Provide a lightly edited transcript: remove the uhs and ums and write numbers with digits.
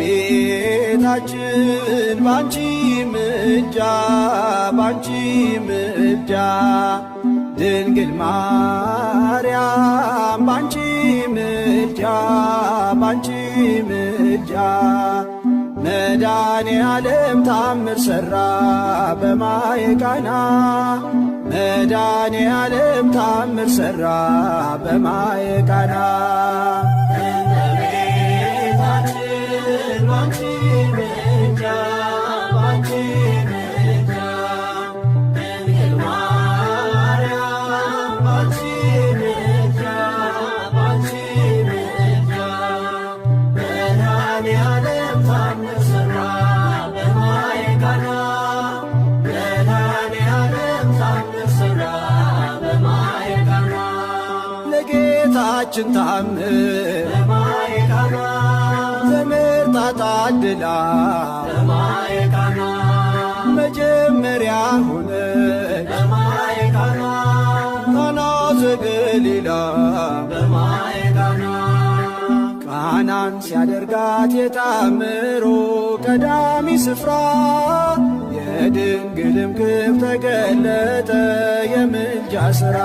እመቤታችን ባንቺ ምልጃ ባንቺ ምልጃ ድንግል ማርያም ባንቺ ምልጃ ባንቺ ምልጃ መድኃኔ ዓለም ታምር ሠራ በማየ ቃና መድኃኔ ዓለም ታምር ሠራ በማየ ቃና እመቤታችን ባንቺ ምልጃ ባንቺ ምልጃ ድንግል ማርያም ባንቺ ምልጃ ባንቺ ምልጃ መድኃኔ ዓለም ታምር ሠራ በማየ ቃና መድኃኔ ዓለም ታምር ሠራ በማየ ቃና ለጌታችን ታምር በማየ ቃና ተመርጣ ታድላ በማየ ቃና መጀመሪያ ሆነች በማየ ቃና ቃና ዘገሊላ በማየ ቃና ቃናን ሲያደርጋት የታምሮ ቀዳሚ ስፍራ የድንግልም ክብር ተገለጠ የምልጃ ሥራ